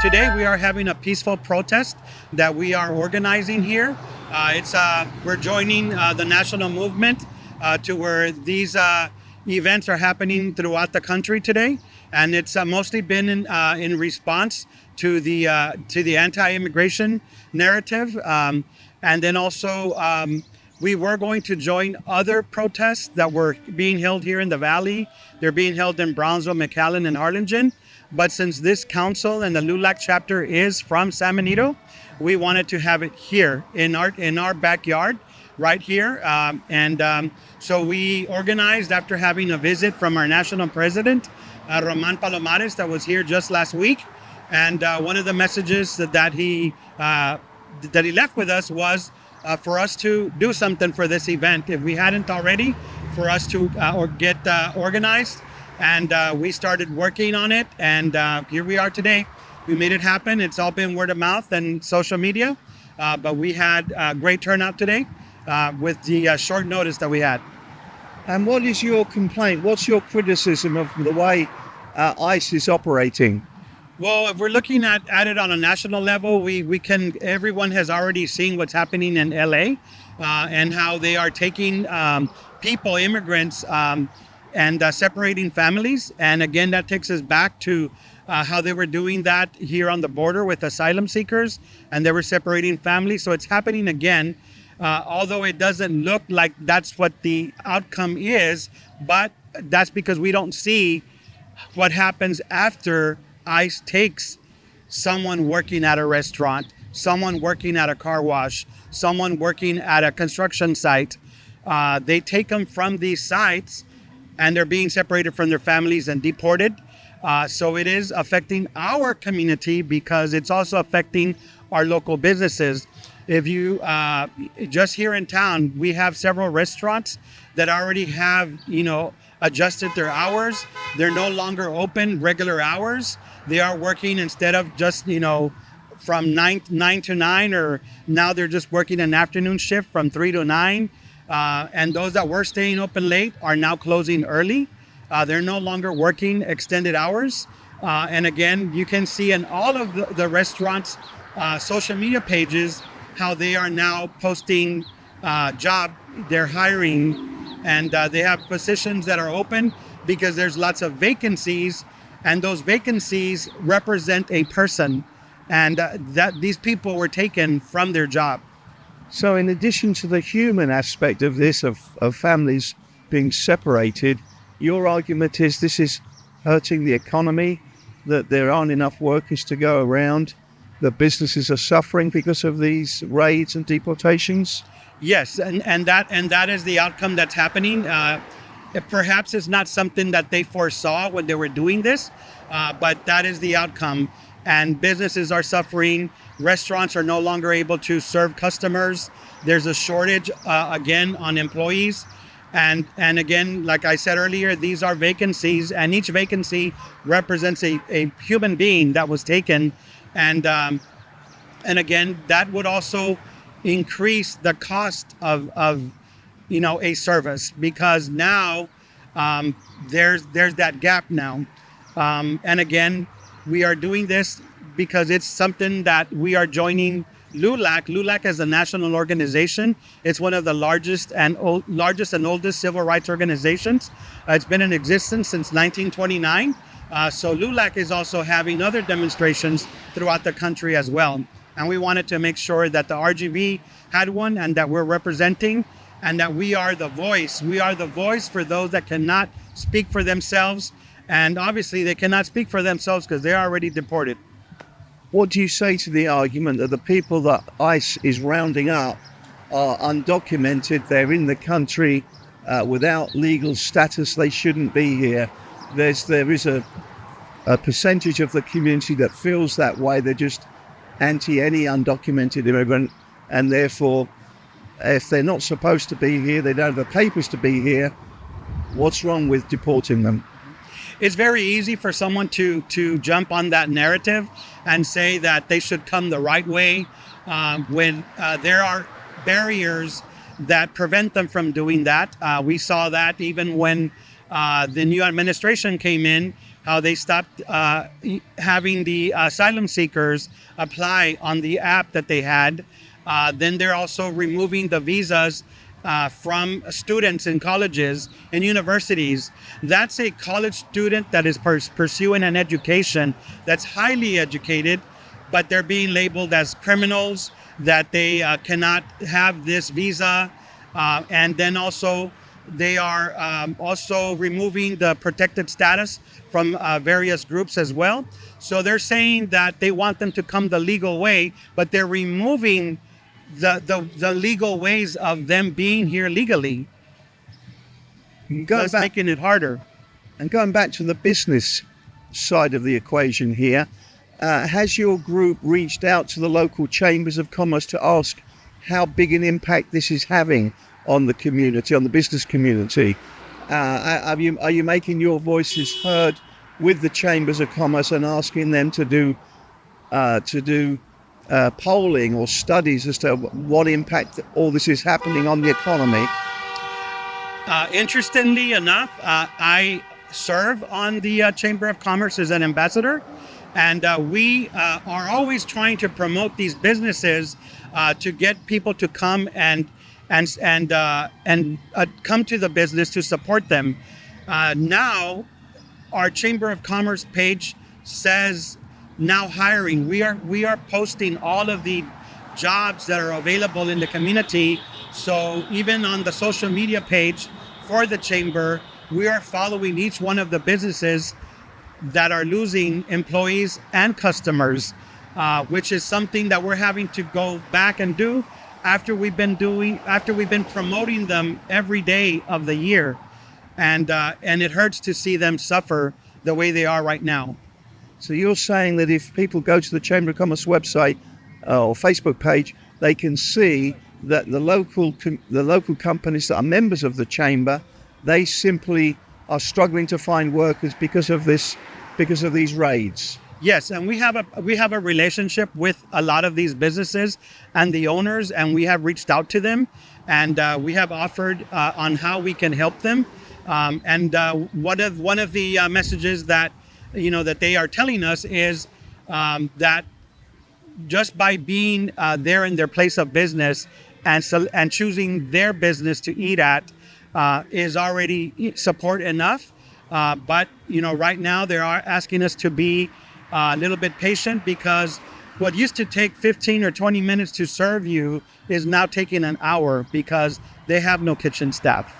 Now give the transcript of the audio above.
Today we are having a peaceful protest that we are organizing here. We're joining the national movement to where these events are happening throughout the country today, and it's mostly been in response to the anti-immigration narrative, and then also we were going to join other protests that were being held here in the Valley. They're being held in Brownsville, McAllen, and Harlingen. But since this council and the LULAC chapter is from San Benito, we wanted to have it here in our backyard, right here. So we organized after having a visit from our national president, Roman Palomares, that was here just last week. And one of the messages that he left with us was for us to do something for this event, if we hadn't already, for us to get organized. And we started working on it, and here we are today. We made it happen. It's all been word of mouth and social media, but we had a great turnout today with the short notice that we had. And what is your complaint? What's your criticism of the way ICE is operating? Well, if we're looking at it on a national level, everyone has already seen what's happening in LA and how they are taking immigrants, and separating families. And again, that takes us back to how they were doing that here on the border with asylum seekers, and they were separating families. So it's happening again, although it doesn't look like that's what the outcome is, but that's because we don't see what happens after ICE takes someone working at a restaurant, someone working at a car wash, someone working at a construction site. They take them from these sites, and they're being separated from their families and deported. So it is affecting our community because it's also affecting our local businesses. If you, just here in town, we have several restaurants that already have, adjusted their hours. They're no longer open regular hours. They are working instead of just, from 9 to 9, or now they're just working an afternoon shift from 3 to 9. And those that were staying open late are now closing early. They're no longer working extended hours. And again, you can see in all of the restaurants' social media pages how they are now posting they're hiring, and they have positions that are open because there's lots of vacancies, and those vacancies represent a person, and that these people were taken from their job. So in addition to the human aspect of this, of families being separated, your argument is this is hurting the economy, that there aren't enough workers to go around, that businesses are suffering because of these raids and deportations? Yes, and that is the outcome that's happening. Perhaps it's not something that they foresaw when they were doing this, but that is the outcome. And businesses are suffering. Restaurants are no longer able to serve customers. There's a shortage, again, on employees. And again, like I said earlier, these are vacancies, and each vacancy represents a human being that was taken. And again, that would also increase the cost of a service, because now there's that gap now. And again, we are doing this because it's something that we are joining LULAC. LULAC is a national organization. It's one of the largest and oldest civil rights organizations. It's been in existence since 1929. So LULAC is also having other demonstrations throughout the country as well. And we wanted to make sure that the RGV had one, and that we're representing, and that we are the voice. We are the voice for those that cannot speak for themselves. And obviously they cannot speak for themselves because they're already deported. What do you say to the argument that the people that ICE is rounding up are undocumented, they're in the country without legal status, they shouldn't be here? There is a percentage of the community that feels that way. They're just anti any undocumented immigrant, and therefore, if they're not supposed to be here, they don't have the papers to be here, what's wrong with deporting them? It's very easy for someone to jump on that narrative and say that they should come the right way when there are barriers that prevent them from doing that. We saw that even when the new administration came in, how they stopped having the asylum seekers apply on the app that they had. Then they're also removing the visas from students in colleges and universities. That's a college student that is pursuing an education that's highly educated, but they're being labeled as criminals, that they cannot have this visa. And then also, they are also removing the protected status from various groups as well. So they're saying that they want them to come the legal way, but they're removing the legal ways of them being here legally. That's making it harder. And going back to the business side of the equation here, has your group reached out to the local chambers of commerce to ask how big an impact this is having on the community, on the business community? Are you making your voices heard with the chambers of commerce and asking them to do polling or studies as to what impact all this is happening on the economy? Interestingly enough, I serve on the Chamber of Commerce as an ambassador, and we are always trying to promote these businesses to get people to come and come to the business to support them. Now, our Chamber of Commerce page says now hiring. We are posting all of the jobs that are available in the community. So even on the social media page for the chamber, we are following each one of the businesses that are losing employees and customers, which is something that we're having to go back and do after we've been promoting them every day of the year, and it hurts to see them suffer the way they are right now. So you're saying that if people go to the Chamber of Commerce website or Facebook page, they can see that the local companies that are members of the chamber, they simply are struggling to find workers because of these raids. Yes, and we have a relationship with a lot of these businesses and the owners, and we have reached out to them, and we have offered on how we can help them. And one of the messages that that they are telling us is that just by being there in their place of business and choosing their business to eat at is already support enough. But right now they are asking us to be a little bit patient, because what used to take 15 or 20 minutes to serve you is now taking an hour because they have no kitchen staff.